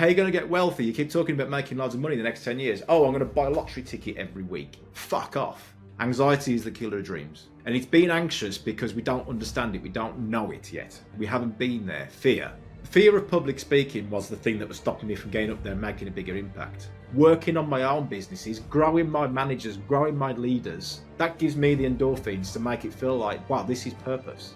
how are you going to get wealthy? You keep talking about making loads of money in the next 10 years. Oh, I'm going to buy a lottery ticket every week. Fuck off. Anxiety is the killer of dreams. And it's being anxious because we don't understand it. We don't know it yet. We haven't been there. Fear. Fear of public speaking was the thing that was stopping me from getting up there and making a bigger impact. Working on my own businesses, growing my managers, growing my leaders, that gives me the endorphins to make it feel like, wow, this is purpose.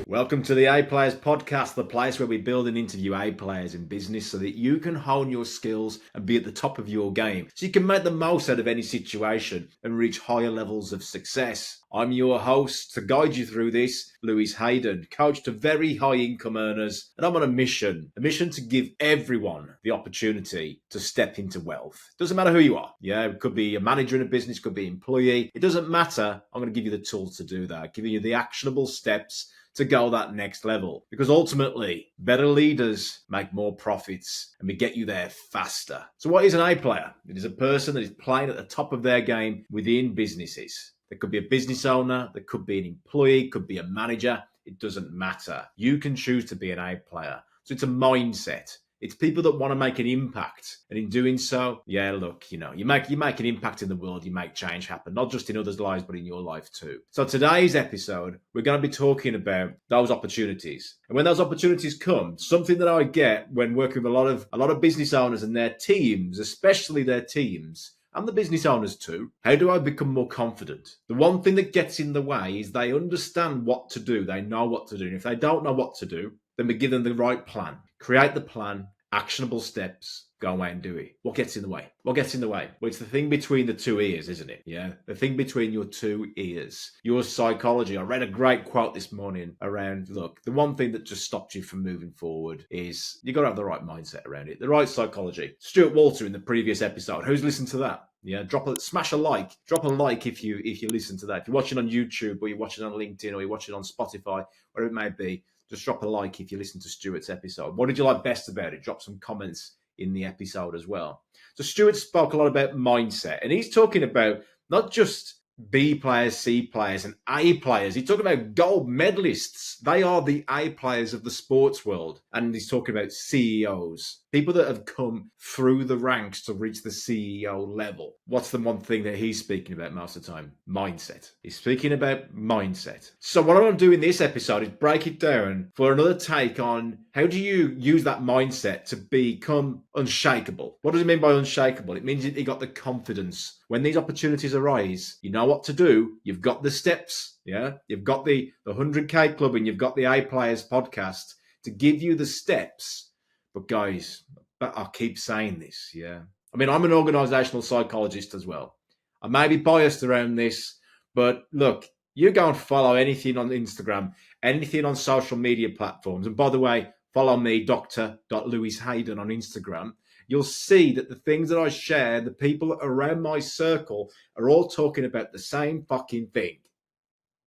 Welcome to the A Players Podcast, the place where we build and interview A players in business so that you can hone your skills and be at the top of your game, so you can make the most out of any situation and reach higher levels of success. I'm your host to guide you through this, Lewis Haydon, coach to very high income earners, and I'm on a mission to give everyone the opportunity to step into wealth. Doesn't matter who you are. Yeah, it could be a manager in a business, could be an employee. It doesn't matter. I'm going to give you the tools to do that, giving you the actionable steps to go that next level. Because ultimately, better leaders make more profits and we get you there faster. So what is an A player? It is a person that is playing at the top of their game within businesses. There could be a business owner, there could be an employee, could be a manager. It doesn't matter. You can choose to be an A player. So it's a mindset. It's people that want to make an impact. And in doing so, yeah, look, you make an impact in the world, you make change happen, not just in others' lives, but in your life too. So today's episode, we're going to be talking about those opportunities. And when those opportunities come, something that I get when working with a lot of business owners and their teams, especially their teams, and the business owners too. How do I become more confident? The one thing that gets in the way is they understand what to do. They know what to do. And if they don't know what to do, then we give them the right plan. Create the plan, actionable steps, go away and do it. What gets in the way? What gets in the way? Well, it's the thing between the two ears, isn't it? Yeah. The thing between your two ears. Your psychology. I read a great quote this morning around, look, the one thing that just stops you from moving forward is you got to have the right mindset around it. The right psychology. Stuart Walter in the previous episode. Who's listened to that? Yeah, smash a like. Drop a like if you listen to that. If you're watching on YouTube or you're watching on LinkedIn or you're watching on Spotify, whatever it may be, just drop a like if you listen to Stuart's episode. What did you like best about it? Drop some comments in the episode as well. So Stuart spoke a lot about mindset, and he's talking about not just B players, C players, and A players. He's talking about gold medalists. They are the A players of the sports world. And he's talking about CEOs, people that have come through the ranks to reach the CEO level. What's the one thing that he's speaking about most of the time? Mindset. He's speaking about mindset. So what I want to do in this episode is break it down for another take on how do you use that mindset to become unshakable. What does it mean by unshakable? It means that you got the confidence. When these opportunities arise, you know what to do. You've got the steps. Yeah. You've got the 100K Club and you've got the A Players podcast to give you the steps. But guys, I'll keep saying this. Yeah. I mean, I'm an organizational psychologist as well. I may be biased around this, but look, you go and follow anything on Instagram, anything on social media platforms. And by the way, follow me, Dr. Haydon on Instagram. You'll see that the things that I share, the people around my circle are all talking about the same fucking thing.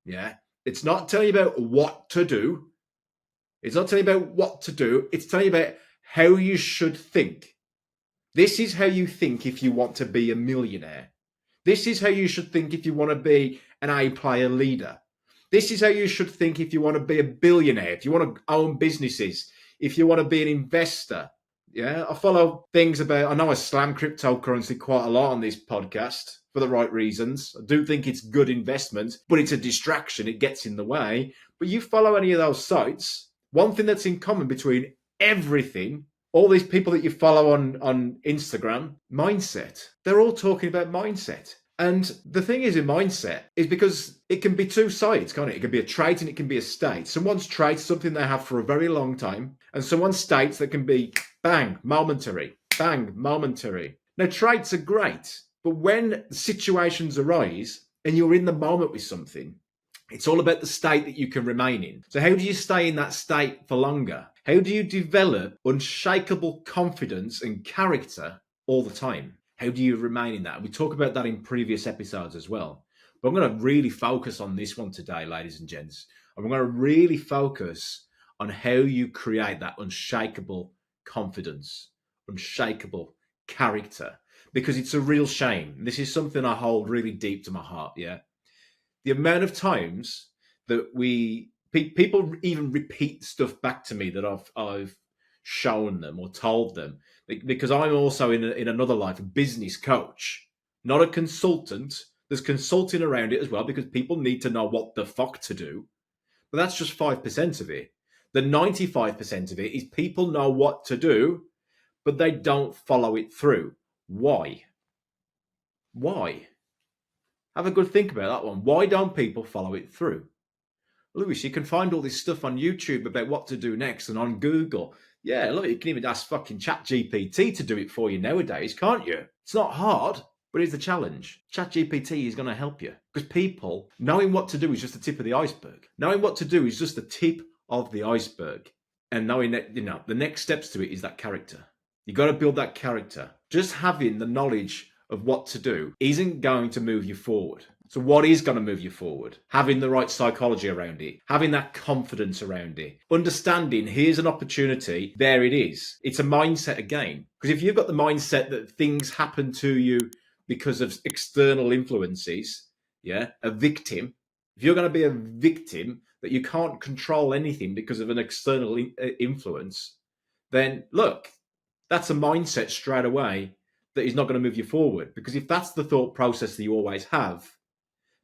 Yeah. It's not telling you about what to do. It's not telling you about what to do. It's telling you about how you should think. This is how you think if you want to be a millionaire. This is how you should think if you want to be an A-player leader. This is how you should think if you want to be a billionaire, if you want to own businesses, if you want to be an investor. Yeah, I follow things about, I know I slam cryptocurrency quite a lot on this podcast for the right reasons. I do think it's good investment, but it's a distraction. It gets in the way. But you follow any of those sites, one thing that's in common between everything, all these people that you follow on Instagram, mindset. They're all talking about mindset. And the thing is in mindset is because it can be two sides, can't it? It can be a trait and it can be a state. Someone's trait is something they have for a very long time. And someone's states that can be bang, momentary, bang, momentary. Now, traits are great. But when situations arise and you're in the moment with something, it's all about the state that you can remain in. So how do you stay in that state for longer? How do you develop unshakable confidence and character all the time? How do you remain in that? We talk about that in previous episodes as well. But I'm going to really focus on this one today, ladies and gents. I'm going to really focus on how you create that unshakable confidence, unshakable character. because it's a real shame. This is something I hold really deep to my heart. Yeah, the amount of times that people even repeat stuff back to me that I've shown them or told them, because I'm also in another life a business coach, not a consultant. There's consulting around it as well because people need to know what the fuck to do, but that's just 5% of it. The 95% of it is people know what to do, but they don't follow it through. Why? Why? Have a good think about that one. Why don't people follow it through? Lewis, you can find all this stuff on YouTube about what to do next and on Google. Yeah, look, you can even ask fucking ChatGPT to do it for you nowadays, can't you? It's not hard, but it's the challenge. ChatGPT is going to help you because people, knowing what to do is just the tip of the iceberg. Knowing what to do is just the tip of the iceberg. And knowing that, the next steps to it is that character. You got to build that character. Just having the knowledge of what to do isn't going to move you forward. So what is going to move you forward? Having the right psychology around it, having that confidence around it, understanding here's an opportunity, there it is. It's a mindset again. Because if you've got the mindset that things happen to you because of external influences, a victim, if you're going to be a victim that you can't control anything because of an external influence, then look, that's a mindset straight away that is not going to move you forward. Because if that's the thought process that you always have,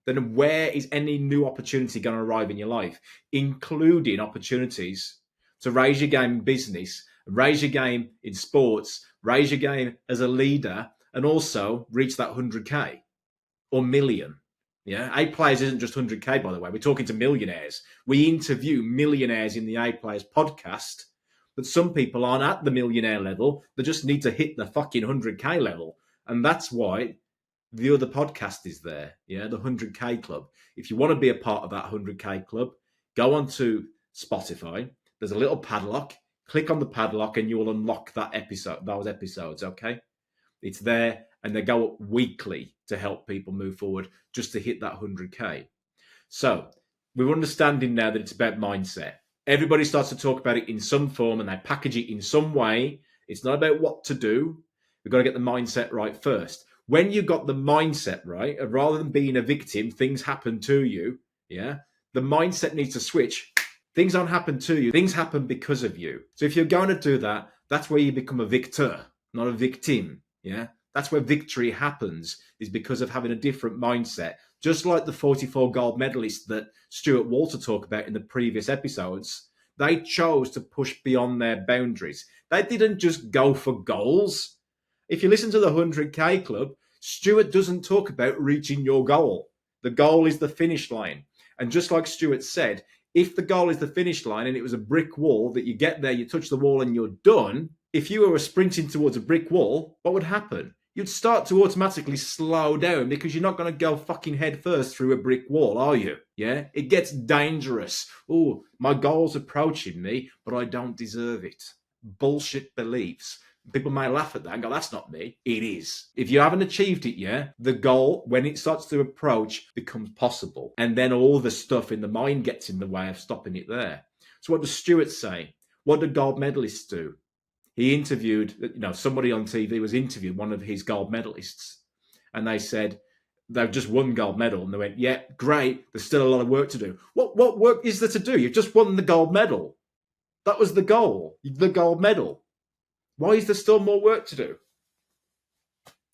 then where is any new opportunity going to arrive in your life, including opportunities to raise your game in business, raise your game in sports, raise your game as a leader, and also reach that 100K or million? Yeah, A Players isn't just 100K, by the way. We're talking to millionaires. We interview millionaires in the A Players podcast, but some people aren't at the millionaire level. They just need to hit the fucking 100K level. And that's why the other podcast is there, the 100K Club. If you want to be a part of that 100K Club, go onto Spotify. There's a little padlock. Click on the padlock and you will unlock those episodes, okay? It's there, and they go up weekly to help people move forward just to hit that 100K. So we're understanding now that it's about mindset. Everybody starts to talk about it in some form and they package it in some way. It's not about what to do. We've got to get the mindset right first. When you got the mindset right, rather than being a victim, things happen to you, the mindset needs to switch. Things don't happen to you. Things happen because of you. So if you're going to do that, that's where you become a victor, not a victim, That's where victory happens, is because of having a different mindset. Just like the 44 gold medalists that Stuart Walter talked about in the previous episodes, they chose to push beyond their boundaries. They didn't just go for goals. If you listen to the 100K Club, Stuart doesn't talk about reaching your goal. The goal is the finish line. And just like Stuart said, if the goal is the finish line and it was a brick wall that you get there, you touch the wall and you're done, if you were sprinting towards a brick wall, what would happen? You'd start to automatically slow down because you're not going to go fucking head first through a brick wall, are you? Yeah? It gets dangerous. Oh, my goal's approaching me, but I don't deserve it. Bullshit beliefs. People may laugh at that and go, that's not me. It is. If you haven't achieved it yet, the goal, when it starts to approach, becomes possible. And then all the stuff in the mind gets in the way of stopping it there. So what does Stuart say? What do gold medalists do? He interviewed, somebody on TV was interviewed, one of his gold medalists. And they said, they've just won gold medal. And they went, yeah, great. There's still a lot of work to do. What work is there to do? You've just won the gold medal. That was the goal, the gold medal. Why is there still more work to do?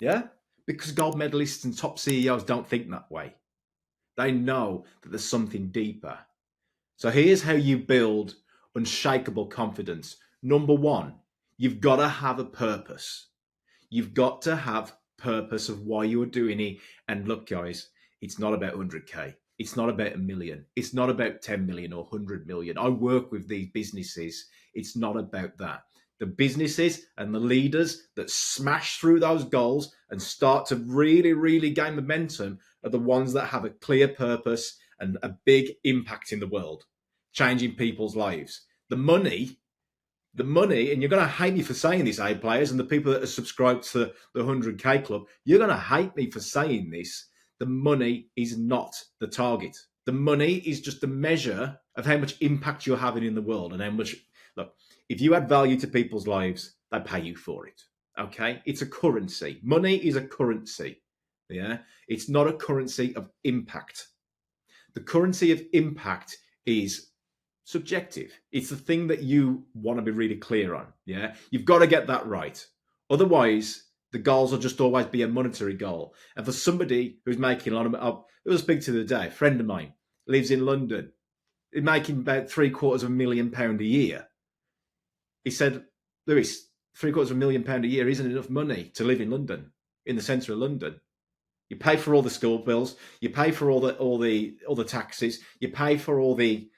Yeah? Because gold medalists and top CEOs don't think that way. They know that there's something deeper. So here's how you build unshakable confidence. Number one, you've got to have a purpose. You've got to have purpose of why you're doing it. And look, guys, it's not about 100K. It's not about 1 million. It's not about 10 million or 100 million. I work with these businesses. It's not about that. The businesses and the leaders that smash through those goals and start to really, really gain momentum are the ones that have a clear purpose and a big impact in the world, changing people's lives. The money, and you're going to hate me for saying this, A Players, and the people that are subscribed to the 100K Club, you're going to hate me for saying this. The money is not the target. The money is just a measure of how much impact you're having in the world and how much, look, if you add value to people's lives, they pay you for it. Okay, it's a currency. Money is a currency. Yeah, it's not a currency of impact. The currency of impact is subjective. It's the thing that you want to be really clear on. Yeah, you've got to get that right. Otherwise, the goals will just always be a monetary goal. And for somebody who's making a lot of, I was speaking to the other day, a friend of mine lives in London, he's making about £750,000 a year. He said, Lewis, £750,000 a year isn't enough money to live in London, in the centre of London. You pay for all the school bills, you pay for all the taxes, you pay for all the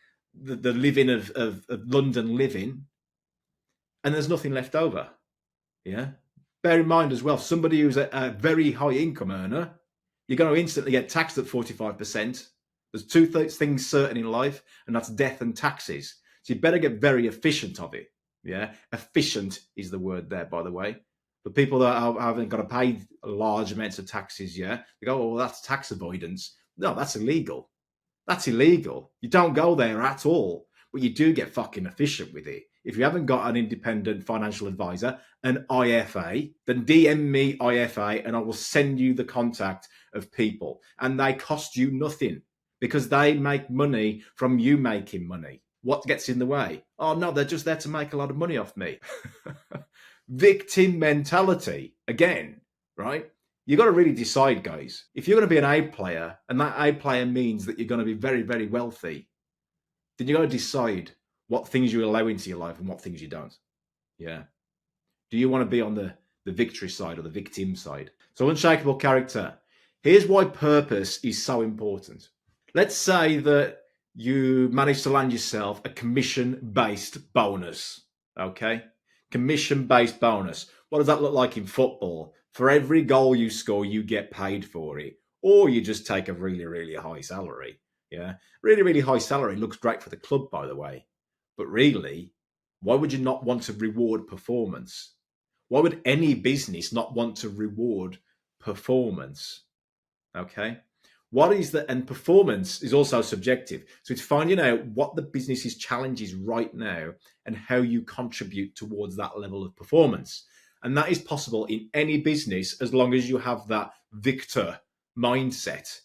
living of London living, and there's nothing left over. Yeah. Bear in mind as well, somebody who's a very high income earner, you're going to instantly get taxed at 45%. There's two things certain in life, and that's death and taxes. So you better get very efficient of it. Yeah. Efficient is the word there, by the way. For people that haven't got to pay large amounts of taxes, yeah, they go, oh, well, that's tax avoidance. No, that's illegal. That's illegal. You don't go there at all, but you do get fucking efficient with it. If you haven't got an independent financial advisor, an IFA, then DM me IFA and I will send you the contact of people. And they cost you nothing because they make money from you making money. What gets in the way? Oh, no, they're just there to make a lot of money off me. Victim mentality again, right? You got to really decide, guys. If you're going to be an A player, and that A player means that you're going to be very, very wealthy, then you got to decide what things you allow into your life and what things you don't. Yeah. Do you want to be on the victory side or the victim side? So, unshakable character. Here's why purpose is so important. Let's say that you manage to land yourself a commission-based bonus. Okay. Commission-based bonus. What does that look like in football? For every goal you score, you get paid for it. Or you just take a really, really high salary. Yeah. Really, really high salary looks great for the club, by the way. But really, why would you not want to reward performance? Why would any business not want to reward performance? Okay. What is that? And performance is also subjective. So it's finding out what the business's challenge is right now and how you contribute towards that level of performance. And that is possible in any business as long as you have that victor mindset.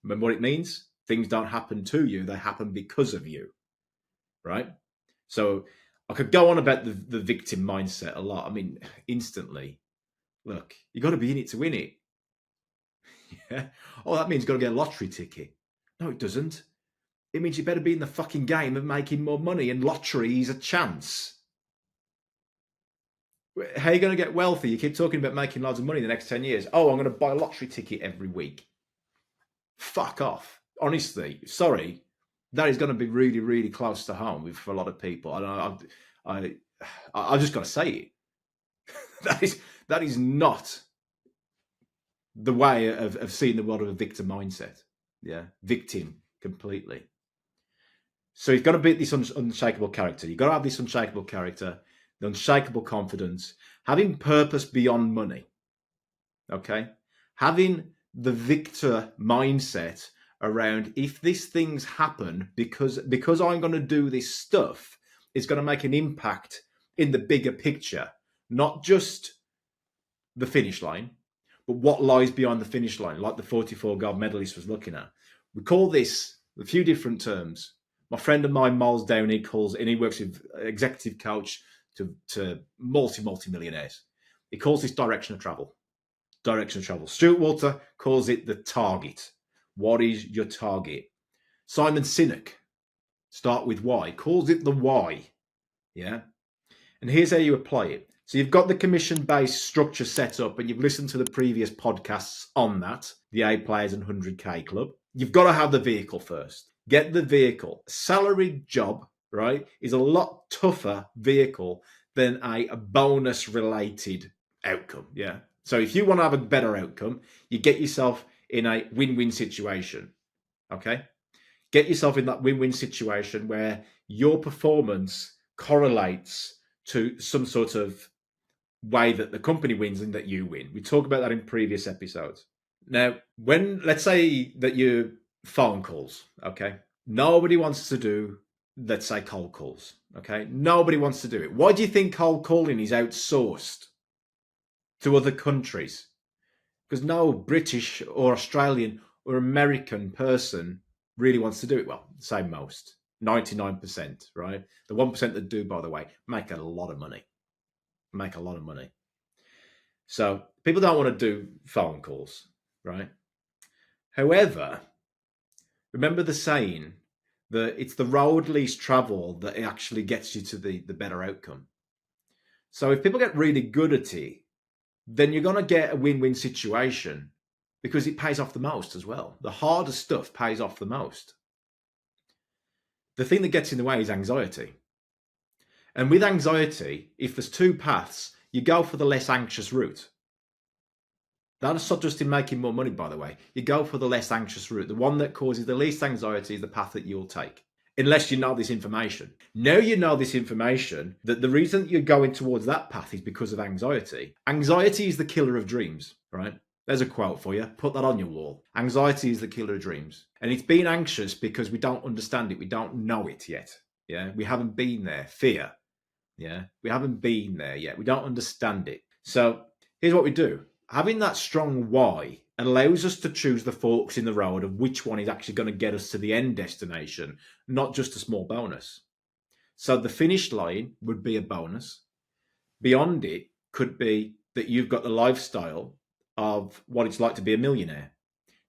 Remember what it means? Things don't happen to you, they happen because of you. Right? So I could go on about the victim mindset a lot. I mean, instantly. Look, you got to be in it to win it. Yeah. Oh, that means you've got to get a lottery ticket. No, it doesn't. It means you better be in the fucking game of making more money, and lottery is a chance. How are you going to get wealthy? You keep talking about making loads of money in the next 10 years. Oh, I'm going to buy a lottery ticket every week. Fuck off. Honestly, sorry. That is going to be really, really close to home for a lot of people. I just got to say it. that is not the way of seeing the world of a victim mindset. Yeah, victim completely. So you've got to beat this unshakable character. You've got to have this unshakable character, the unshakable confidence, having purpose beyond money. Okay, having the victor mindset around if these things happen because I'm going to do this stuff, it's going to make an impact in the bigger picture, not just the finish line, but what lies behind the finish line, like the 44 gold medalist was looking at. We call this a few different terms. My friend of mine, Miles Downey, calls it, and he works with executive coach to multi-millionaires. He calls this direction of travel. Direction of travel. Stuart Walter calls it the target. What is your target? Simon Sinek, start with why, calls it the why. Yeah. And here's how you apply it. So you've got the commission-based structure set up and you've listened to the previous podcasts on that, the A Players and 100K Club. You've got to have the vehicle first. Get the vehicle. Salaried job, right, is a lot tougher vehicle than a bonus-related outcome, yeah? So if you want to have a better outcome, you get yourself in a win-win situation, okay? Get yourself in that win-win situation where your performance correlates to some sort of way that the company wins and that you win. We talked about that in previous episodes. Now, let's say that you phone calls, okay? Nobody wants to do, let's say, cold calls, okay? Nobody wants to do it. Why do you think cold calling is outsourced? to other countries. Because no British or Australian or American person really wants to do it. Well, say most, 99%, right? The 1% that do, by the way, make a lot of money. Make a lot of money. So people don't want to do phone calls, right? However, remember the saying that it's the road least traveled that actually gets you to the better outcome. So if people get really good at it, then you're going to get a win-win situation because it pays off the most as well. The harder stuff pays off the most. The thing that gets in the way is anxiety. And with anxiety, if there's two paths, you go for the less anxious route. That's not just in making more money, by the way. You go for the less anxious route. The one that causes the least anxiety is the path that you'll take. Unless you know this information. Now you know this information, that the reason that you're going towards that path is because of anxiety. Anxiety is the killer of dreams, right? There's a quote for you. Put that on your wall. Anxiety is the killer of dreams. And it's being anxious because we don't understand it. We don't know it yet. Yeah, we haven't been there. Fear. Yeah, we haven't been there yet. We don't understand it. So here's what we do. Having that strong why allows us to choose the forks in the road of which one is actually going to get us to the end destination, not just a small bonus. So the finish line would be a bonus. Beyond it could be that you've got the lifestyle of what it's like to be a millionaire.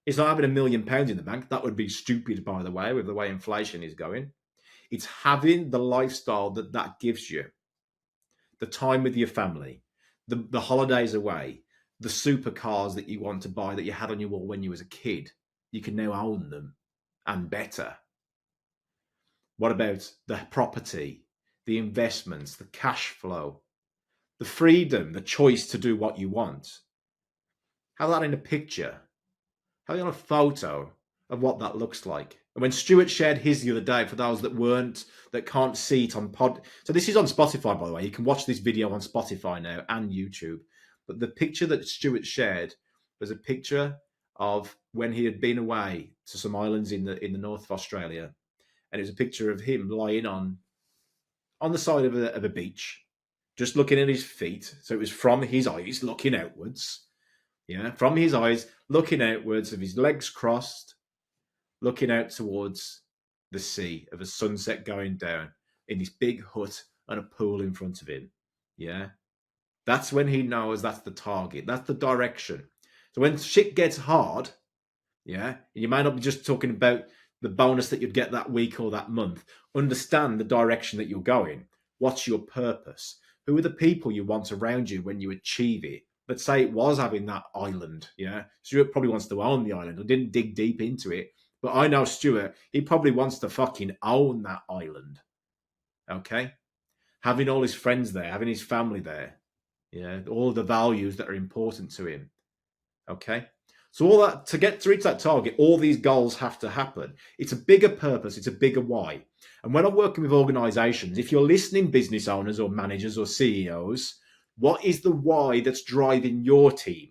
It's not having £1 million in the bank. That would be stupid, by the way inflation is going. It's having the lifestyle that gives you. The time with your family, the holidays away, the supercars that you want to buy that you had on your wall when you was a kid. You can now own them and better. What about the property, the investments, the cash flow, the freedom, the choice to do what you want? Have that in a picture. Have it on a photo of what that looks like. And when Stuart shared his the other day, for those that can't see it on so this is on Spotify, by the way. You can watch this video on Spotify now and YouTube. But the picture that Stuart shared was a picture of when he had been away to some islands in the north of Australia, and it was a picture of him lying on the side of a beach, just looking at his feet. So it was from his eyes looking outwards. Yeah, from his eyes looking outwards, of his legs crossed, looking out towards the sea, of a sunset going down in this big hut and a pool in front of him. Yeah. That's when he knows that's the target. That's the direction. So when shit gets hard, yeah, you might not be just talking about the bonus that you'd get that week or that month. Understand the direction that you're going. What's your purpose? Who are the people you want around you when you achieve it? Let's say it was having that island, yeah. Stuart probably wants to own the island. I didn't dig deep into it, but I know Stuart, he probably wants to fucking own that island. Okay? Having all his friends there, having his family there. Yeah, all the values that are important to him. Okay, so all that to reach that target, all these goals have to happen. It's a bigger purpose, it's a bigger why. And when I'm working with organizations, if you're listening, business owners or managers or CEOs, what is the why that's driving your team?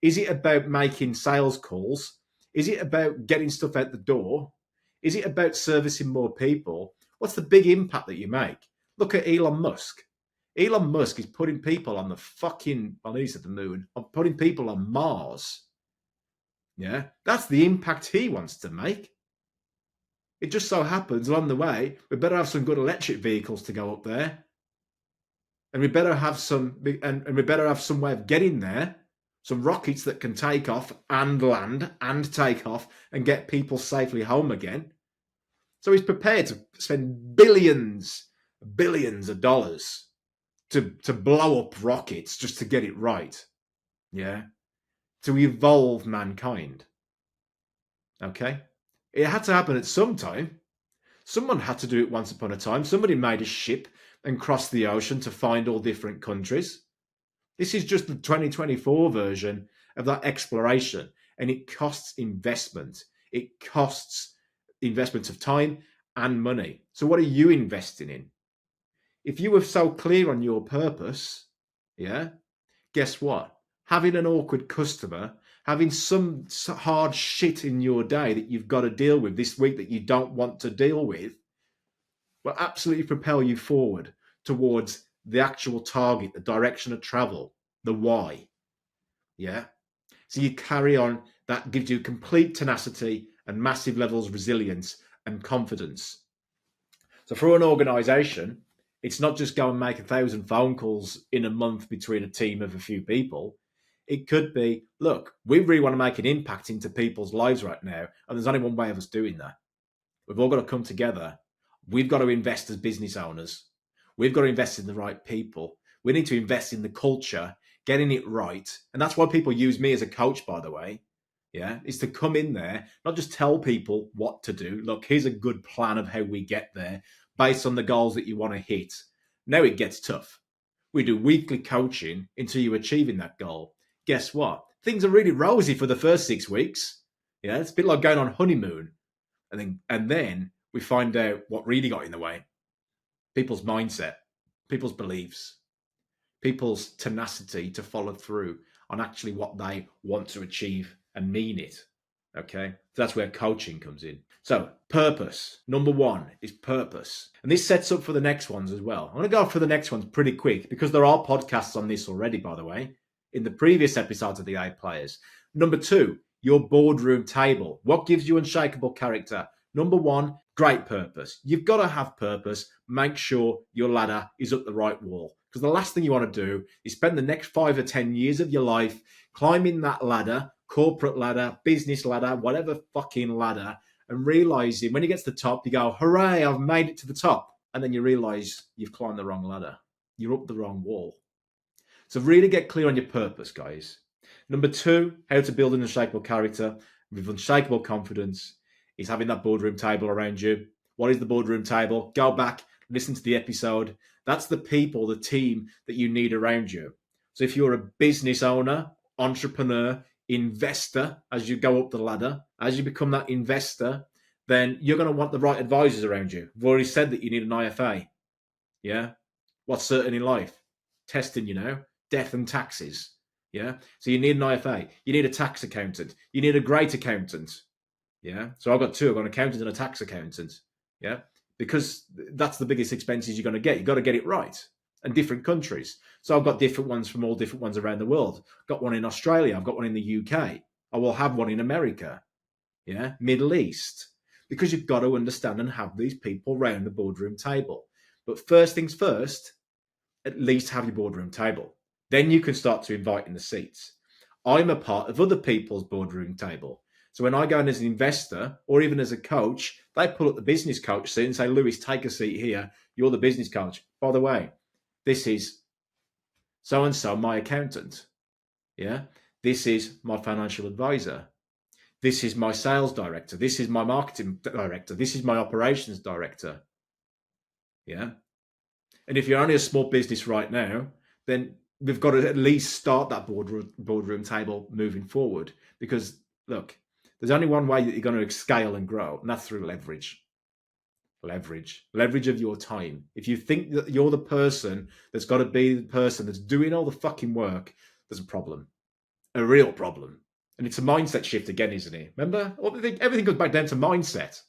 Is it about making sales calls? Is it about getting stuff out the door? Is it about servicing more people? What's the big impact that you make? Look at Elon Musk. Elon Musk is putting people on the fucking, well, he's at the moon, putting people on Mars. Yeah, that's the impact he wants to make. It just so happens along the way, we better have some good electric vehicles to go up there. And we better have some way of getting there, some rockets that can take off and land and take off and get people safely home again. So he's prepared to spend billions of dollars to blow up rockets just to get it right. Yeah. To evolve mankind. Okay. It had to happen at some time. Someone had to do it once upon a time. Somebody made a ship and crossed the ocean to find all different countries. This is just the 2024 version of that exploration. And it costs investment. It costs investment of time and money. So what are you investing in? If you were so clear on your purpose, yeah, guess what? Having an awkward customer, having some hard shit in your day that you've got to deal with this week that you don't want to deal with, will absolutely propel you forward towards the actual target, the direction of travel, the why. Yeah. So you carry on. That gives you complete tenacity and massive levels of resilience and confidence. So for an organization, it's not just go and make 1,000 phone calls in a month between a team of a few people. It could be, look, we really want to make an impact into people's lives right now. And there's only one way of us doing that. We've all got to come together. We've got to invest as business owners. We've got to invest in the right people. We need to invest in the culture, getting it right. And that's why people use me as a coach, by the way. Yeah, is to come in there, not just tell people what to do. Look, here's a good plan of how we get there based on the goals that you want to hit. Now it gets tough. We do weekly coaching until you're achieving that goal. Guess what? Things are really rosy for the first 6 weeks. Yeah, it's a bit like going on honeymoon. And then we find out what really got in the way. People's mindset, people's beliefs, people's tenacity to follow through on actually what they want to achieve and mean it. Okay, so that's where coaching comes in. So purpose, number one, is purpose. And this sets up for the next ones as well. I'm going to go for the next ones pretty quick because there are podcasts on this already, by the way, in the previous episodes of the A Players. Number two, your boardroom table. What gives you unshakable character? Number one, great purpose. You've got to have purpose. Make sure your ladder is up the right wall. Because the last thing you want to do is spend the next 5 or 10 years of your life climbing that ladder, corporate ladder, business ladder, whatever fucking ladder, and realizing when you get to the top, you go, hooray, I've made it to the top. And then you realize you've climbed the wrong ladder. You're up the wrong wall. So really get clear on your purpose, guys. Number two, how to build an unshakable character with unshakable confidence is having that boardroom table around you. What is the boardroom table? Go back, listen to the episode. That's the people, the team that you need around you. So if you're a business owner, entrepreneur, investor, as you go up the ladder, as you become that investor, then you're going to want the right advisors around you. I've already said that you need an IFA. Yeah. What's certain in life? Testing, death and taxes. Yeah. So you need an IFA. You need a tax accountant. You need a great accountant. Yeah. So I've got two. I've got an accountant and a tax accountant. Yeah. Because that's the biggest expenses you're going to get. You've got to get it right. And different countries. So I've got different ones from all different ones around the world. I've got one in Australia. I've got one in the UK. I will have one in America. Yeah. Middle East. Because you've got to understand and have these people around the boardroom table. But first things first, at least have your boardroom table. Then you can start to invite in the seats. I'm a part of other people's boardroom table. So when I go in as an investor or even as a coach, they pull up the business coach seat and say, Lewis, take a seat here. You're the business coach. By the way, this is so-and-so, my accountant. Yeah. This is my financial advisor. This is my sales director. This is my marketing director. This is my operations director. Yeah. And if you're only a small business right now, then we've got to at least start that boardroom table moving forward. Because look, there's only one way that you're going to scale and grow, and that's through leverage. Leverage of your time. If you think that you're the person that's got to be the person that's doing all the fucking work, there's a problem, a real problem. And it's a mindset shift again, isn't it? Remember, everything comes back down to mindset.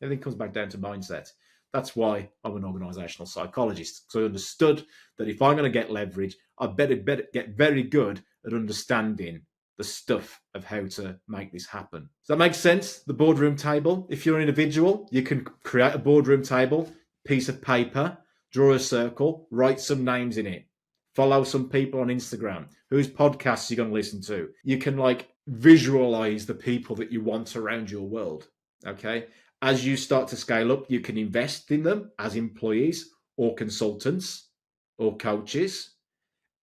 Everything comes back down to mindset. That's why I'm an organizational psychologist. So I understood that if I'm going to get leverage, I better get very good at understanding the stuff of how to make this happen. Does that make sense? The boardroom table. If you're an individual, you can create a boardroom table, piece of paper, draw a circle, write some names in it. Follow some people on Instagram. Whose podcasts you're going to listen to? You can visualize the people that you want around your world. Okay. As you start to scale up, you can invest in them as employees or consultants or coaches.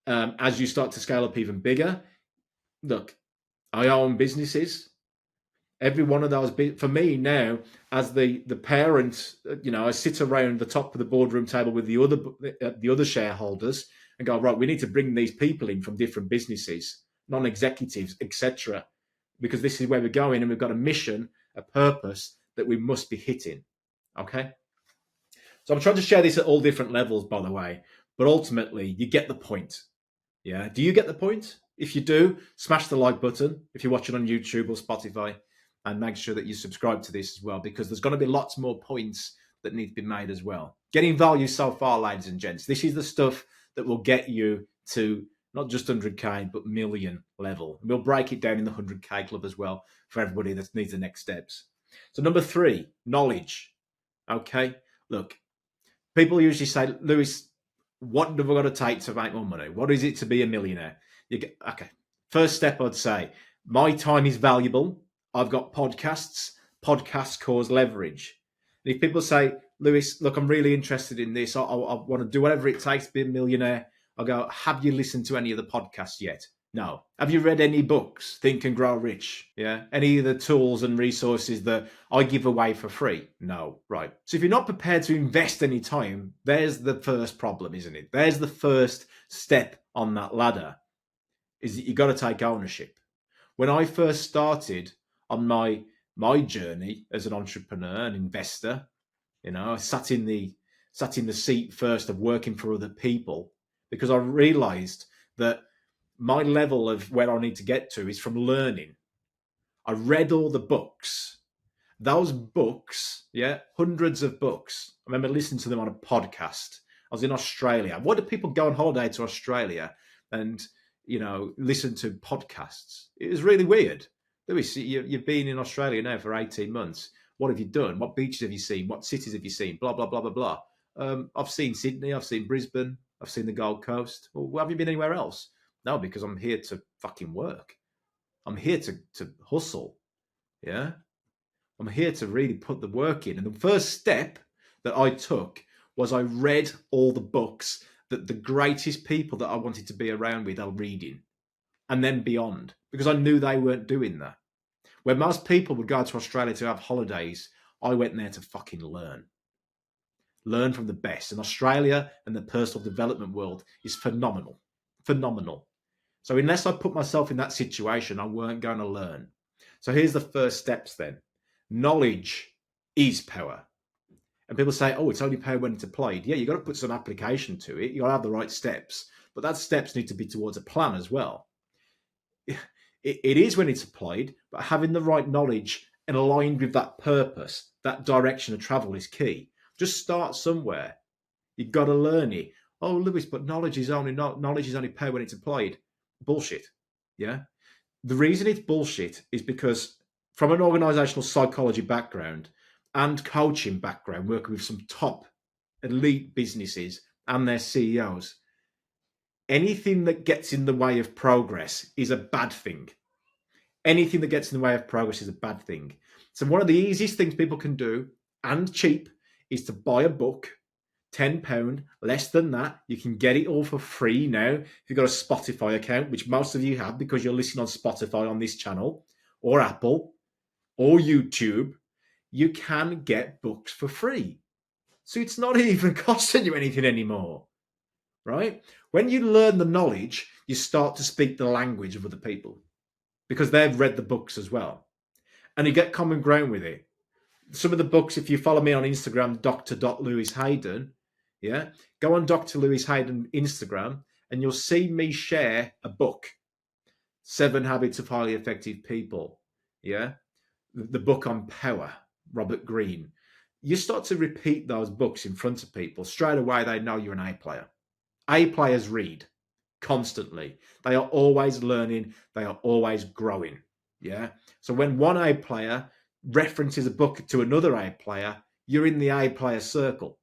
As you start to scale up even bigger, look, I own businesses. Every one of those, for me now, as the parent, I sit around the top of the boardroom table with the other shareholders and go, right, we need to bring these people in from different businesses, non-executives, etc., because this is where we're going and we've got a mission, a purpose that we must be hitting. Okay. So I'm trying to share this at all different levels, by the way, but ultimately you get the point. Yeah. Do you get the point? If you do, smash the like button if you're watching on YouTube or Spotify, and make sure that you subscribe to this as well, because there's going to be lots more points that need to be made as well. Getting value so far, ladies and gents. This is the stuff that will get you to not just 100K, but million level. And we'll break it down in the 100K club as well for everybody that needs the next steps. So number 3, knowledge. Okay, look, people usually say, Lewis, what have I got to take to make more money? What is it to be a millionaire? Okay, first step I'd say, my time is valuable. I've got podcasts. Podcasts cause leverage. And if people say, Lewis, look, I'm really interested in this. I want to do whatever it takes to be a millionaire. I'll go, have you listened to any of the podcasts yet? No. Have you read any books? Think and Grow Rich? Yeah. Any of the tools and resources that I give away for free? No. Right. So if you're not prepared to invest any time, there's the first problem, isn't it? There's the first step on that ladder, is that you've got to take ownership. When I first started on my journey as an entrepreneur and investor, I sat in the seat first of working for other people, because I realized that my level of where I need to get to is from learning. I read all the books. Those books, hundreds of books. I remember listening to them on a podcast. I was in Australia. Why do people go on holiday to Australia and, listen to podcasts? It was really weird. Lewis, you've been in Australia now for 18 months. What have you done? What beaches have you seen? What cities have you seen? Blah, blah, blah, blah, blah. I've seen Sydney. I've seen Brisbane. I've seen the Gold Coast. Well, have you been anywhere else? No, because I'm here to fucking work. I'm here to hustle. Yeah. I'm here to really put the work in. And the first step that I took was I read all the books that the greatest people that I wanted to be around with are reading, and then beyond, because I knew they weren't doing that. Where most people would go to Australia to have holidays, I went there to fucking learn. Learn from the best. And Australia and the personal development world is phenomenal. Phenomenal. So unless I put myself in that situation, I weren't going to learn. So here's the first steps then. Knowledge is power. And people say, oh, it's only power when it's applied. Yeah, you've got to put some application to it. You've got to have the right steps. But that steps need to be towards a plan as well. It is when it's applied, but having the right knowledge and aligned with that purpose, that direction of travel is key. Just start somewhere. You've got to learn it. Oh, Lewis, but knowledge is only power when it's applied. Bullshit. Yeah. The reason it's bullshit is because from an organizational psychology background and coaching background, working with some top elite businesses and their CEOs, anything that gets in the way of progress is a bad thing. Anything that gets in the way of progress is a bad thing. So one of the easiest things people can do, and cheap, is to buy a book. £10, less than that. You can get it all for free now if you've got a Spotify account, which most of you have because you're listening on Spotify on this channel, or Apple, or YouTube. You can get books for free. So it's not even costing you anything anymore, right? When you learn the knowledge, you start to speak the language of other people because they've read the books as well. And you get common ground with it. Some of the books, if you follow me on Instagram, Dr. Lewis Haydon, go on Dr. Lewis Haydon Instagram and you'll see me share a book, 7 Habits of Highly Effective People. The book on power, Robert Greene. You start to repeat those books in front of people, straight away they know you're an A player. A players read constantly. They are always learning. They are always growing. So when one A player references a book to another A player, you're in the A player circle.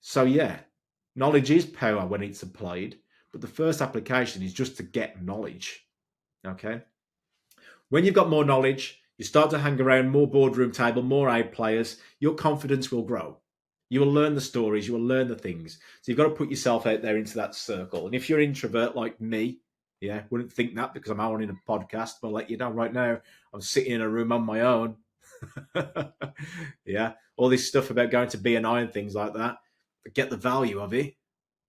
So knowledge is power when it's applied, but the first application is just to get knowledge. Okay. When you've got more knowledge, you start to hang around more boardroom table, more A players, your confidence will grow. You will learn the stories, you will learn the things. So you've got to put yourself out there into that circle. And if you're an introvert like me, wouldn't think that because I'm on in a podcast, but I'll let you know right now, I'm sitting in a room on my own. All this stuff about going to BNI and things like that. Get the value of it.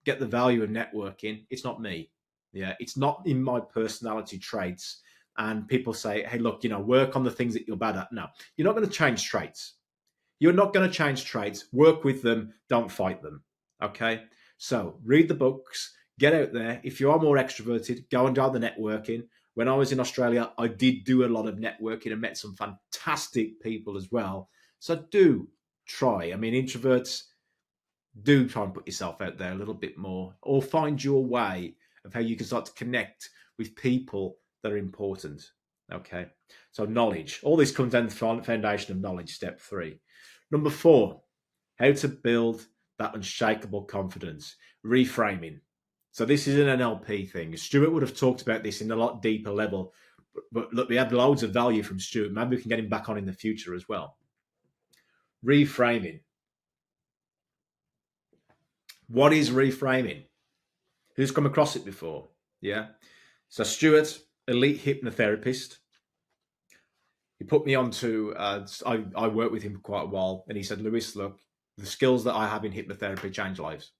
Get the value of networking. It's not me. It's not in my personality traits. And people say, hey, look, work on the things that you're bad at. No, you're not going to change traits. You're not going to change traits. Work with them. Don't fight them. Okay? So read the books. Get out there. If you are more extroverted, go and do the networking. When I was in Australia, I did do a lot of networking and met some fantastic people as well. So do try. I mean, introverts, do try and put yourself out there a little bit more, or find your way of how you can start to connect with people that are important. Okay, so knowledge. All this comes down to the foundation of knowledge, step 3. Number 4, how to build that unshakable confidence, reframing. So this is an NLP thing. Stuart would have talked about this in a lot deeper level, but look, we had loads of value from Stuart. Maybe we can get him back on in the future as well. Reframing. What is reframing? Who's come across it before? Yeah. So Stuart, elite hypnotherapist. He put me on to, I worked with him for quite a while, and he said, Lewis, look, the skills that I have in hypnotherapy change lives.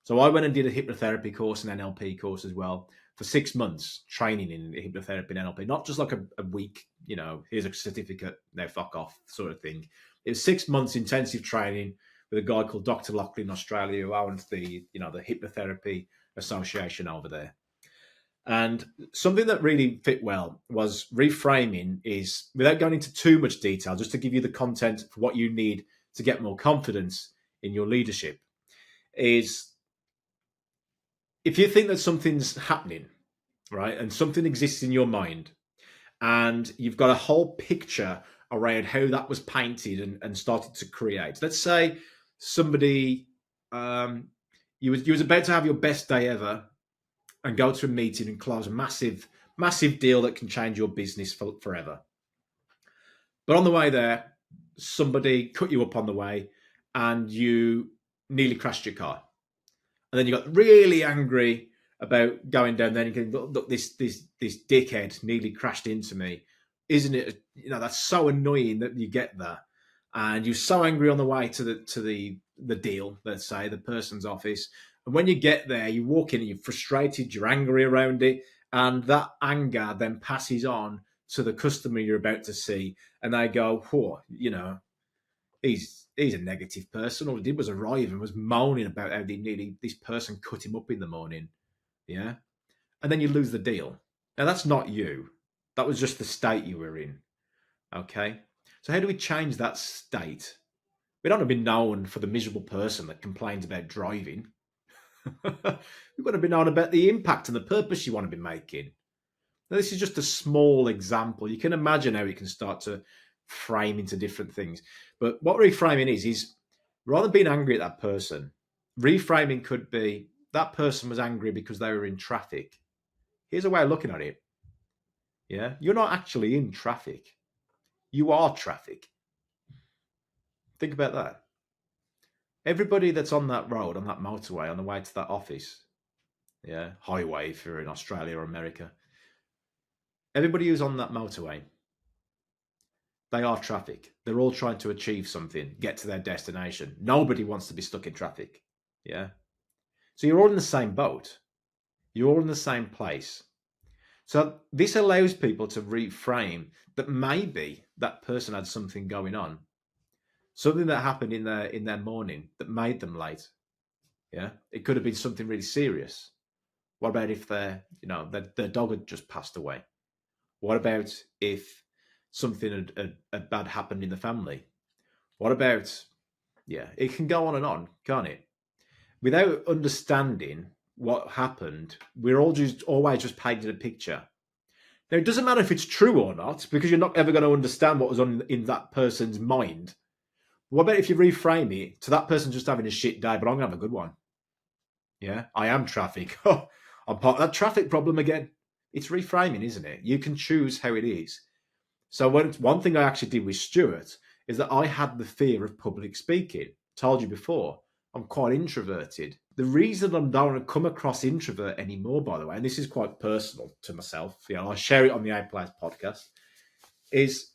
So I went and did a hypnotherapy course and NLP course as well for 6 months, training in hypnotherapy and NLP, not just like a week, here's a certificate, now fuck off sort of thing. It was 6 months intensive training with a guy called Dr. Lockley in Australia who owns the Hypnotherapy Association over there. And something that really fit well was reframing is, without going into too much detail, just to give you the content for what you need to get more confidence in your leadership, is if you think that something's happening, right, and something exists in your mind, and you've got a whole picture around how that was painted and started to create. Let's say somebody, you was about to have your best day ever and go to a meeting and close a massive deal that can change your business forever. But on the way there, somebody cut you up on the way and you nearly crashed your car. And then you got really angry about going down there and you can look, this dickhead nearly crashed into me. Isn't it? That's so annoying that you get that. And you're so angry on the way to the deal, let's say, the person's office. And when you get there, you walk in and you're frustrated, you're angry around it. And that anger then passes on to the customer you're about to see. And they go, he's a negative person. All he did was arrive and was moaning about how this person cut him up in the morning. Yeah. And then you lose the deal. Now, that's not you. That was just the state you were in. Okay. So how do we change that state? We don't want to be known for the miserable person that complains about driving. We want to be known about the impact and the purpose you want to be making. Now, this is just a small example. You can imagine how it can start to frame into different things. But what reframing is rather than being angry at that person, reframing could be that person was angry because they were in traffic. Here's a way of looking at it. Yeah, you're not actually in traffic. You are traffic. Think about that. Everybody that's on that road, on that motorway, on the way to that office, highway if you're in Australia or America, everybody who's on that motorway, they are traffic. They're all trying to achieve something, get to their destination. Nobody wants to be stuck in traffic. Yeah. So you're all in the same boat. You're all in the same place. So this allows people to reframe that maybe that person had something going on, something that happened in their morning that made them late. Yeah. It could have been something really serious. What about if their dog had just passed away? What about if something had bad happened in the family? What about, it can go on, can't it? Without understanding what happened, we're always just painting a picture. Now, it doesn't matter if it's true or not, because you're not ever going to understand what was in that person's mind. What about if you reframe it to that person just having a shit day, but I'm going to have a good one? Yeah, I am traffic. I'm part of that traffic problem again. It's reframing, isn't it? You can choose how it is. So one thing I actually did with Stuart is that I had the fear of public speaking. Told you before, I'm quite introverted. The reason I don't come across introvert anymore, by the way, and this is quite personal to myself, I share it on the A Players podcast, is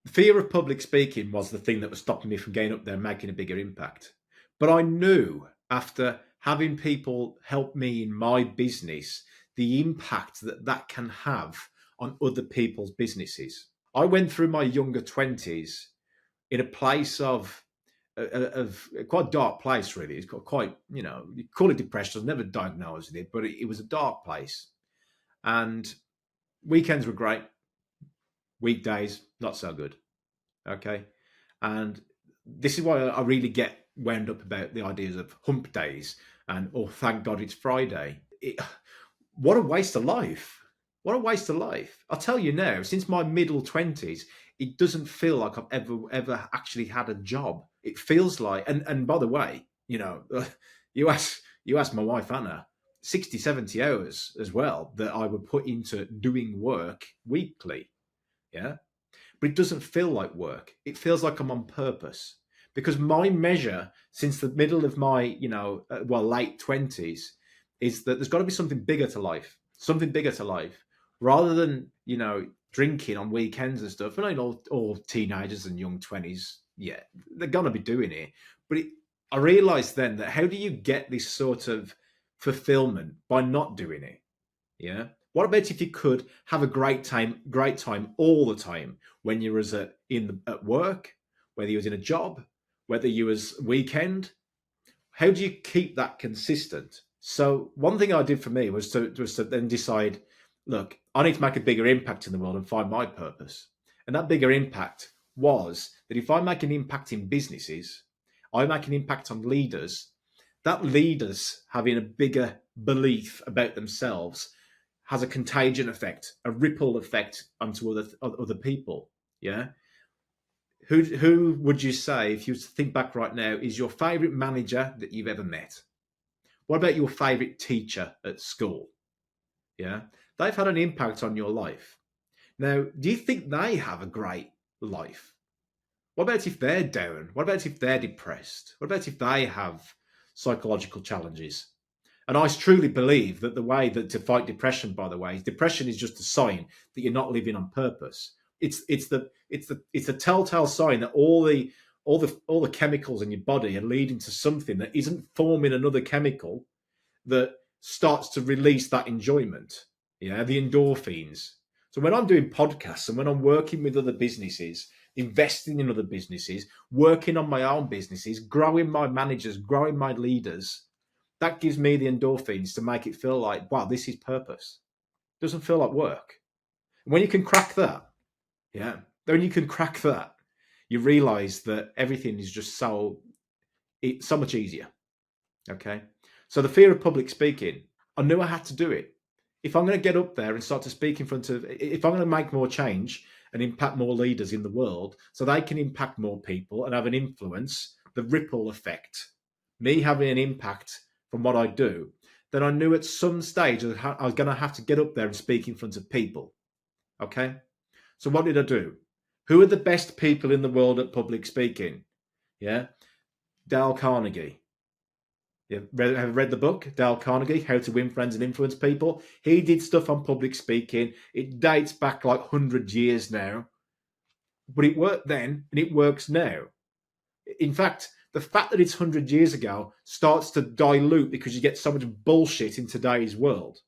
fear of public speaking was the thing that was stopping me from getting up there and making a bigger impact. But I knew after having people help me in my business, the impact that can have on other people's businesses. I went through my younger 20s in a place of quite a dark place, really. It's got quite, you call it depression. I was never diagnosed with it, but it was a dark place. And weekends were great. Weekdays, not so good. Okay. And this is why I really get wound up about the ideas of hump days and oh, thank God it's Friday. What a waste of life. What a waste of life. I'll tell you now, since my middle 20s, it doesn't feel like I've ever actually had a job. It feels like, and by the way, you ask my wife Anna, 60, 70 hours as well that I would put into doing work weekly. Yeah. But it doesn't feel like work. It feels like I'm on purpose because my measure since the middle of my, late 20s is that there's got to be something bigger to life, something bigger to life rather than, drinking on weekends and stuff. And I know all teenagers and young 20s, yeah, they're going to be doing it. But I realized then that how do you get this sort of fulfillment by not doing it? Yeah. What about if you could have a great time all the time when you was at work, whether you was in a job, whether you was weekend? How do you keep that consistent? So one thing I did for me was to then decide, look, I need to make a bigger impact in the world and find my purpose. And that bigger impact was that if I make an impact in businesses, I make an impact on leaders, that leaders having a bigger belief about themselves has a contagion effect, a ripple effect onto other people. Yeah. Who would you say, if you think back right now, is your favorite manager that you've ever met? What about your favorite teacher at school? Yeah. They've had an impact on your life. Now, do you think they have a great life? What about if they're down? What about if they're depressed? What about if they have psychological challenges? And I truly believe that the way that to fight depression, by the way, depression is just a sign that you're not living on purpose. It's a telltale sign that all the chemicals in your body are leading to something that isn't forming another chemical that starts to release that enjoyment. Yeah, the endorphins. So when I'm doing podcasts and when I'm working with other businesses, investing in other businesses, working on my own businesses, growing my managers, growing my leaders, that gives me the endorphins to make it feel like, wow, this is purpose. It doesn't feel like work. And when you can crack that, yeah, when you can crack that, you realize that everything is just it's so much easier. Okay. So the fear of public speaking, I knew I had to do it. If I'm going to get up there and start to speak if I'm going to make more change and impact more leaders in the world so they can impact more people and have an influence, the ripple effect, me having an impact from what I do, then I knew at some stage I was going to have to get up there and speak in front of people. Okay. So what did I do? Who are the best people in the world at public speaking? Yeah. Dale Carnegie. Have read the book, Dale Carnegie, How to Win Friends and Influence People? He did stuff on public speaking. It dates back like 100 years now. But it worked then and it works now. In fact, the fact that it's 100 years ago starts to dilute because you get so much bullshit in today's world.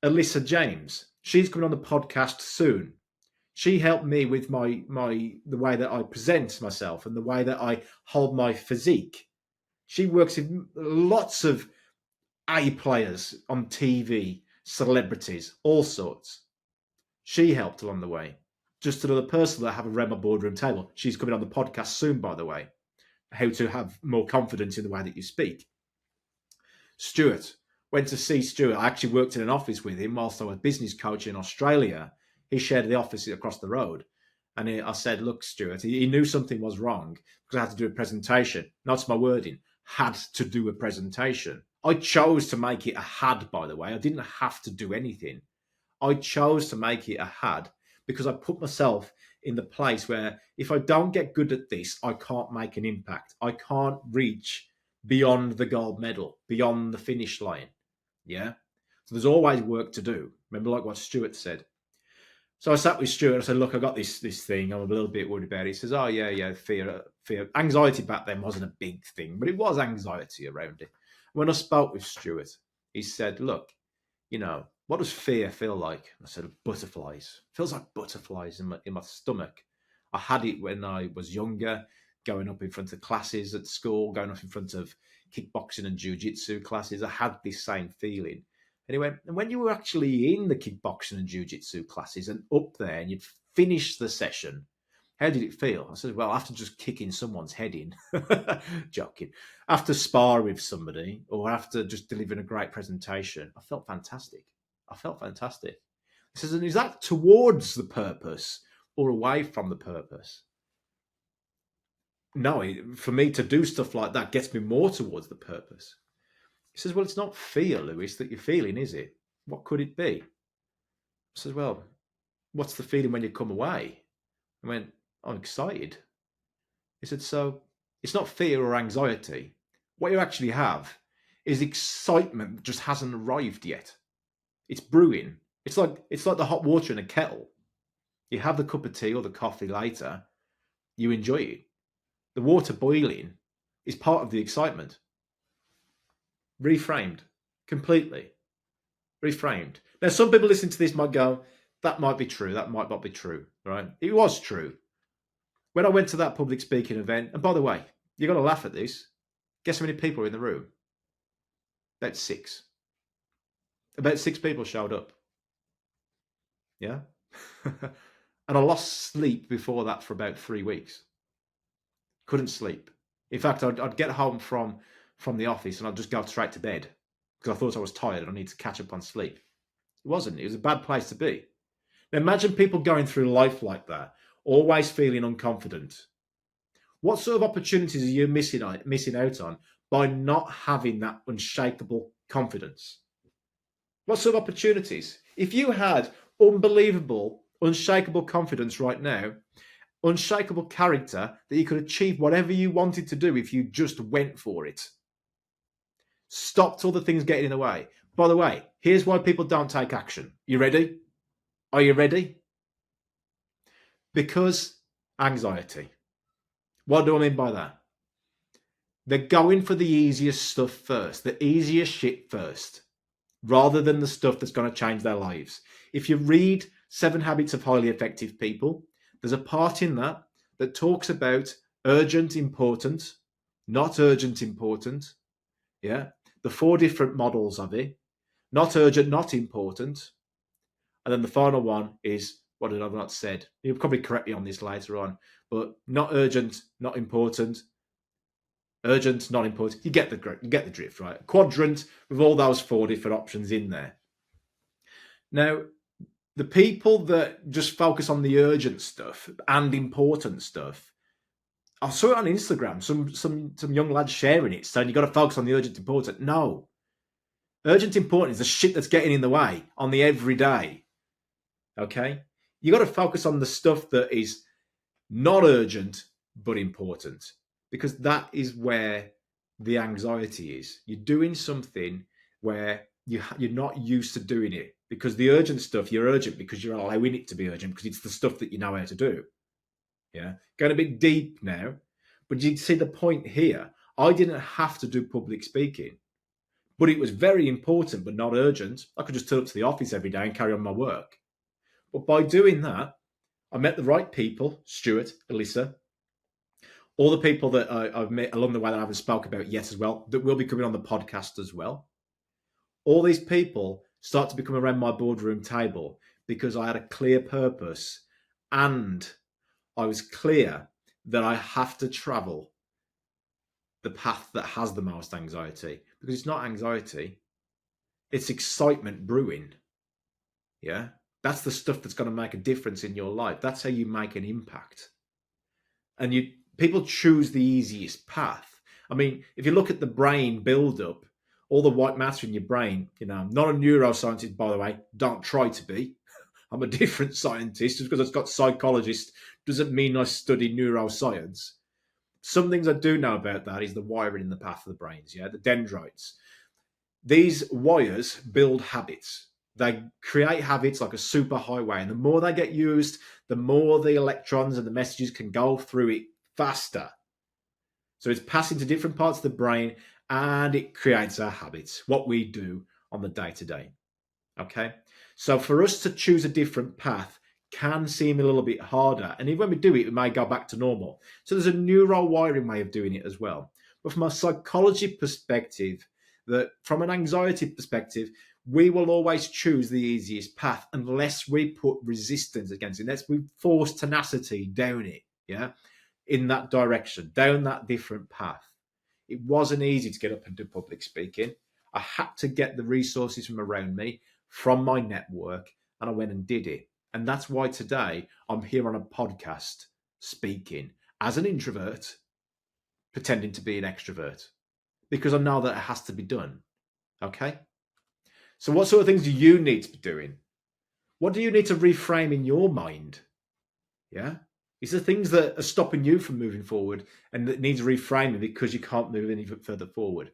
Alyssa James, she's coming on the podcast soon. She helped me with the way that I present myself and the way that I hold my physique. She works with lots of A players on TV, celebrities, all sorts. She helped along the way. Just another person that I have around my boardroom table. She's coming on the podcast soon, by the way. How to have more confidence in the way that you speak. Stuart. Went to see Stuart. I actually worked in an office with him whilst I was business coach in Australia. He shared the office across the road. And I said, look, Stuart, he knew something was wrong because I had to do a presentation. That's my wording. Had to do a presentation. I chose to make it a had, by the way. I didn't have to do anything. I chose to make it a had because I put myself in the place where if I don't get good at this, I can't make an impact. I can't reach beyond the gold medal, beyond the finish line. Yeah. So there's always work to do. Remember, like what Stuart said. So I sat with Stuart and I said, look, I got this thing. I'm a little bit worried about it. He says, oh, yeah, fear. Anxiety back then wasn't a big thing, but it was anxiety around it. When I spoke with Stuart, he said, look, what does fear feel like? I said, butterflies. It feels like butterflies in my stomach. I had it when I was younger, going up in front of classes at school, going up in front of kickboxing and jiu-jitsu classes. I had this same feeling. And he went, and when you were actually in the kickboxing and jiu-jitsu classes and up there and you'd finish the session, How did it feel? I said, well, after just kicking someone's head in, joking, after spar with somebody or after just delivering a great presentation, I felt fantastic. I felt fantastic. He says, and is that towards the purpose or away from the purpose? No, for me to do stuff like that gets me more towards the purpose. He says, well, it's not fear, Lewis, that you're feeling, is it? What could it be? I says, well, what's the feeling when you come away? I went, I'm excited. He said, so it's not fear or anxiety. What you actually have is excitement that just hasn't arrived yet. It's brewing. It's like the hot water in a kettle. You have the cup of tea or the coffee later, you enjoy it. The water boiling is part of the excitement. Reframed completely. Reframed. Now, some people listening to this might go, that might be true, that might not be true, right? It was true. When I went to that public speaking event, and by the way, you're going to laugh at this. Guess how many people are in the room? About 6. About 6 people showed up. Yeah? And I lost sleep before that for about 3 weeks. Couldn't sleep. In fact, I'd get home from the office and I'd just go straight to bed because I thought I was tired and I need to catch up on sleep. It wasn't. It was a bad place to be. Now imagine people going through life like that, always feeling unconfident. What sort of opportunities are you missing out on by not having that unshakable confidence? What sort of opportunities? If you had unbelievable, unshakable confidence right now, unshakable character that you could achieve whatever you wanted to do if you just went for it. Stopped all the things getting in the way. By the way, here's why people don't take action. You ready? Are you ready? Because anxiety. What do I mean by that? They're going for the easiest stuff first, the easiest shit first, rather than the stuff that's going to change their lives. If you read 7 Habits of Highly Effective People, there's a part in that talks about urgent, important, not urgent, important. Yeah. The 4 different models of it. Not urgent, not important. And then the final one is, what did I not said? You'll probably correct me on this later on, but not urgent, not important. Urgent, not important. You get the drift, right? Quadrant with all those 4 different options in there. Now, the people that just focus on the urgent stuff and important stuff, I saw it on Instagram. Some young lads sharing it, saying you got to focus on the urgent, important. No, urgent, important is the shit that's getting in the way on the everyday. Okay, you got to focus on the stuff that is not urgent but important, because that is where the anxiety is. You're doing something where you're not used to doing it, because the urgent stuff, you're urgent because you're allowing it to be urgent because it's the stuff that you know how to do. Yeah, going a bit deep now, but you see the point here. I didn't have to do public speaking, but it was very important but not urgent. I could just turn up to the office every day and carry on my work. But by doing that, I met the right people, Stuart, Alyssa, all the people that I've met along the way that I haven't spoke about yet as well, that will be coming on the podcast as well. All these people start to become around my boardroom table because I had a clear purpose and I was clear that I have to travel the path that has the most anxiety, because it's not anxiety, it's excitement brewing. Yeah. That's the stuff that's going to make a difference in your life. That's how you make an impact. And people choose the easiest path. I mean, if you look at the brain build-up, all the white matter in your brain, I'm not a neuroscientist, by the way. Don't try to be. I'm a different scientist. Just because I've got psychologist doesn't mean I study neuroscience. Some things I do know about that is the wiring in the path of the brains, the dendrites. These wires build habits. They create habits like a super highway, and the more they get used, the more the electrons and the messages can go through it faster. So it's passing to different parts of the brain, and it creates our habits, what we do on the day-to-day. Okay? So for us to choose a different path can seem a little bit harder, and even when we do it, we may go back to normal. So there's a neural wiring way of doing it as well. But from a psychology perspective, that from an anxiety perspective, We will always choose the easiest path unless we put resistance against it, unless we force tenacity down it, yeah, in that direction, down that different path. It wasn't easy to get up and do public speaking. I had to get the resources from around me, from my network, and I went and did it. And that's why today I'm here on a podcast speaking as an introvert, pretending to be an extrovert, because I know that it has to be done. Okay? So, what sort of things do you need to be doing? What do you need to reframe in your mind? Yeah? Is there things that are stopping you from moving forward and that needs reframing because you can't move any further forward?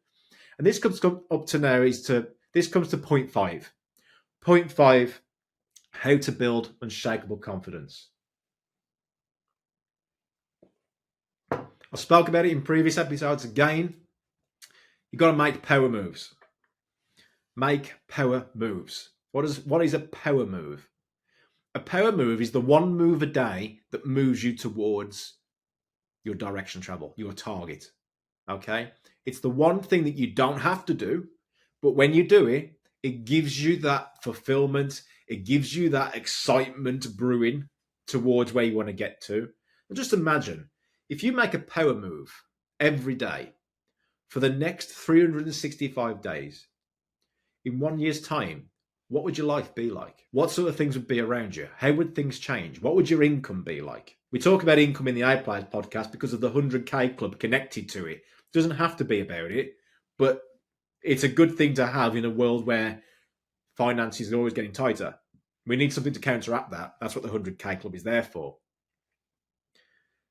And this comes up to now this comes to point 5. Point 5, how to build unshakable confidence. I spoke about it in previous episodes again. You've got to make power moves. Make power moves. What is a power move? A power move is the one move a day that moves you towards your direction travel, your target. Okay? It's the one thing that you don't have to do, but when you do it, it gives you that fulfillment. It gives you that excitement brewing towards where you want to get to. And just imagine if you make a power move every day for the next 365 days, in 1 year's time, what would your life be like? What sort of things would be around you? How would things change? What would your income be like? We talk about income in the A Players podcast because of the 100K club connected to it. It doesn't have to be about it, but it's a good thing to have in a world where finances are always getting tighter. We need something to counteract that. That's what the 100K club is there for.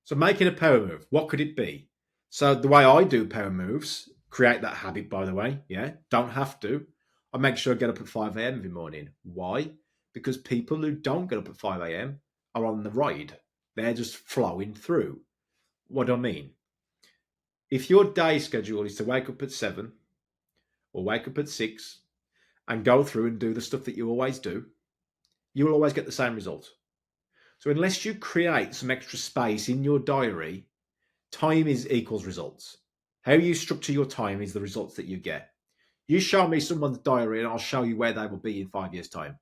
So making a power move, what could it be? So the way I do power moves, create that habit, by the way, yeah, don't have to. I make sure I get up at 5 a.m. every morning. Why? Because people who don't get up at 5 a.m. are on the ride. They're just flowing through. What do I mean? If your day schedule is to wake up at 7 or wake up at 6 and go through and do the stuff that you always do, you will always get the same result. So unless you create some extra space in your diary, time is equals results. How you structure your time is the results that you get. You show me someone's diary and I'll show you where they will be in 5 years' time.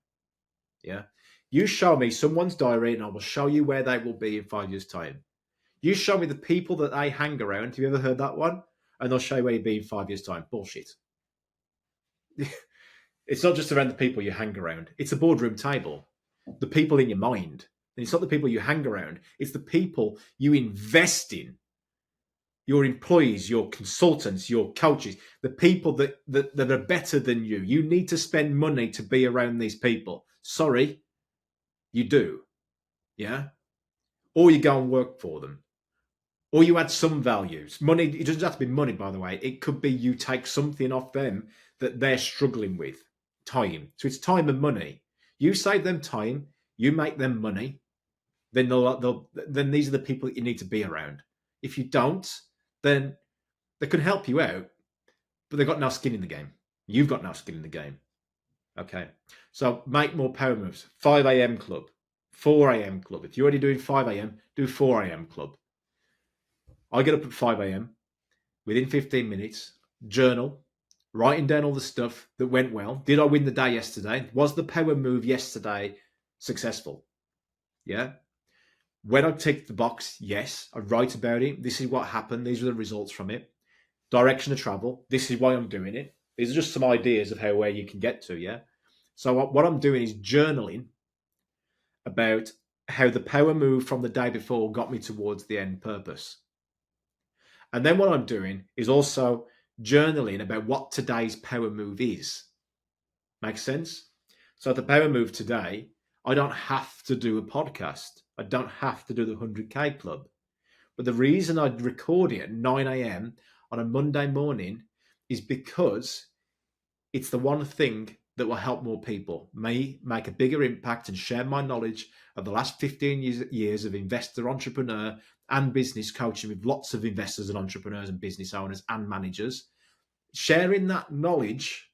Yeah. You show me someone's diary and I will show you where they will be in 5 years' time. You show me the people that they hang around. Have you ever heard that one? And they'll show you where you'll be in 5 years' time. Bullshit. It's not just around the people you hang around. It's a boardroom table. The people in your mind. And it's not the people you hang around. It's the people you invest in. Your employees, your consultants, your coaches, the people that are better than you. You need to spend money to be around these people. Sorry, you do. Yeah? Or you go and work for them. Or you add some values. Money, it doesn't have to be money, by the way. It could be you take something off them that they're struggling with. Time. So it's time and money. You save them time, you make them money, then then these are the people that you need to be around. If you don't, then they can help you out, but they've got no skin in the game. You've got no skin in the game. Okay. So make more power moves. 5 a.m. club, 4 a.m. club. If you're already doing 5 a.m., do 4 a.m. club. I get up at 5 a.m. within 15 minutes, journal, writing down all the stuff that went well. Did I win the day yesterday? Was the power move yesterday successful? Yeah. When I tick the box, yes, I write about it. This is what happened. These are the results from it. Direction of travel. This is why I'm doing it. These are just some ideas of where you can get to, yeah? So what I'm doing is journaling about how the power move from the day before got me towards the end purpose. And then what I'm doing is also journaling about what today's power move is. Makes sense? So the power move today, I don't have to do a podcast. I don't have to do the 100K club. But the reason I record it at 9 a.m. on a Monday morning is because it's the one thing that will help more people, me make a bigger impact and share my knowledge of the last 15 years of investor, entrepreneur, and business coaching with lots of investors and entrepreneurs and business owners and managers. Sharing that knowledge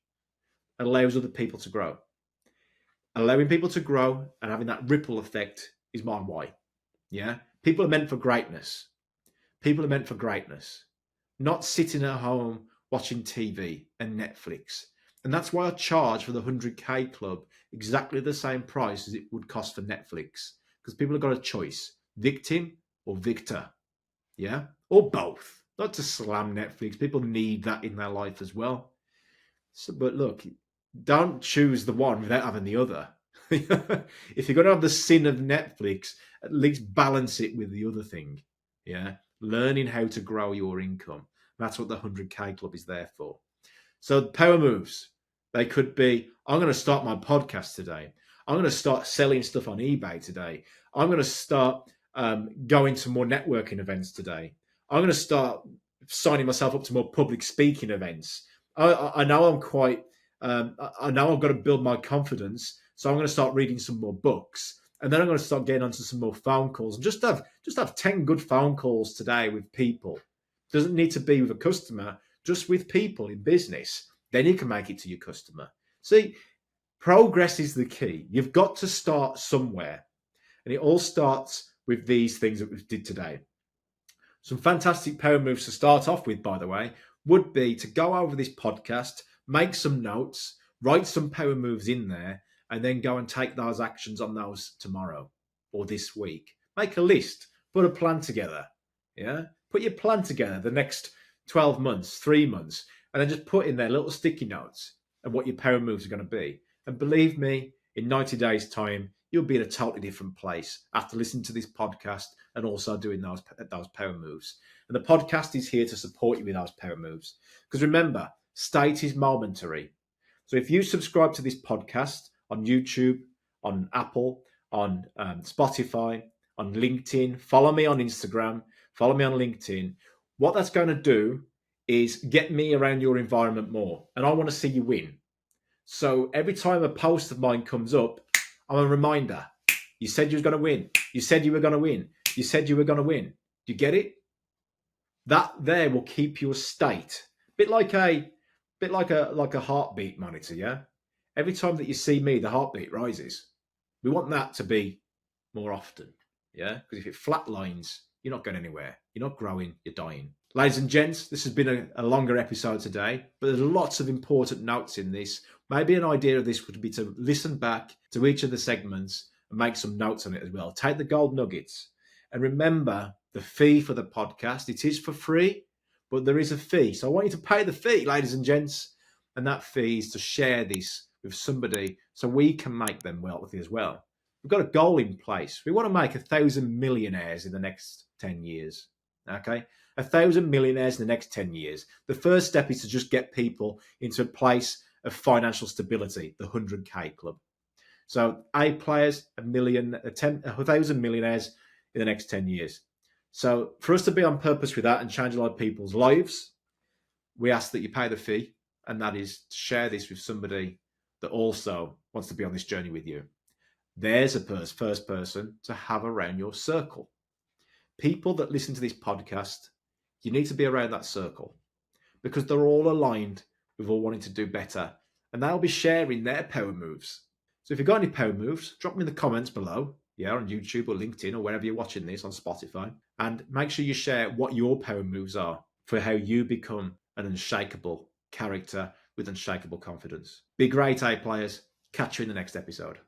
allows other people to grow. Allowing people to grow and having that ripple effect is my why. Yeah. People are meant for greatness. People are meant for greatness, not sitting at home watching TV and Netflix. And that's why I charge for the 100K club exactly the same price as it would cost for Netflix. Because people have got a choice, victim or victor. Yeah? Or both. Not to slam Netflix. People need that in their life as well. So, but look, don't choose the one without having the other. If you're going to have the sin of Netflix, at least balance it with the other thing. Yeah? Learning how to grow your income. That's what the 100K club is there for. So power moves, they could be, I'm going to start my podcast today. I'm going to start selling stuff on eBay today. I'm going to start going to more networking events today. I'm going to start signing myself up to more public speaking events. I know I'm quite, I know I've got to build my confidence. So I'm going to start reading some more books. And then I'm going to start getting onto some more phone calls and just have 10 good phone calls today with people. Doesn't need to be with a customer, just with people in business. Then you can make it to your customer. See, progress is the key. You've got to start somewhere. And it all starts with these things that we did today. Some fantastic power moves to start off with, by the way, would be to go over this podcast, make some notes, write some power moves in there, and then go and take those actions on those tomorrow or this week. Make a list, put a plan together. Yeah. Put your plan together the next 12 months, 3 months, and then just put in there little sticky notes of what your power moves are going to be. And believe me, in 90 days' time, you'll be in a totally different place after listening to this podcast and also doing those power moves. And the podcast is here to support you with those power moves. Because remember, state is momentary. So if you subscribe to this podcast on YouTube, on Apple, on Spotify, on LinkedIn, follow me on Instagram, follow me on LinkedIn, what that's going to do is get me around your environment more. And I want to see you win. So every time a post of mine comes up, I'm a reminder. You said you were going to win. You said you were going to win. You said you were going to win. Do you get it? That there will keep your state. Bit like a heartbeat monitor, yeah? Every time that you see me, the heartbeat rises. We want that to be more often, yeah? Because if it flatlines, you're not going anywhere. You're not growing, you're dying. Ladies and gents, this has been a longer episode today, but there's lots of important notes in this. Maybe an idea of this would be to listen back to each of the segments and make some notes on it as well. Take the gold nuggets. And remember, the fee for the podcast, it is for free, but there is a fee. So I want you to pay the fee, ladies and gents. And that fee is to share this with somebody so we can make them wealthy as well. We've got a goal in place. We want to make 1,000 millionaires in the next 10 years. Okay? 1,000 millionaires in the next 10 years. The first step is to just get people into a place of financial stability, the 100K club. So A players, 1,000 millionaires in the next 10 years. So for us to be on purpose with that and change a lot of people's lives, we ask that you pay the fee, and that is to share this with somebody that also wants to be on this journey with you. There's a first person to have around your circle. People that listen to this podcast, you need to be around that circle because they're all aligned with all wanting to do better, and they'll be sharing their power moves. So if you've got any power moves, drop me in the comments below, on YouTube or LinkedIn or wherever you're watching this, on Spotify, and make sure you share what your power moves are for how you become an unshakable character with unshakable confidence. Be great, A players. Catch you in the next episode.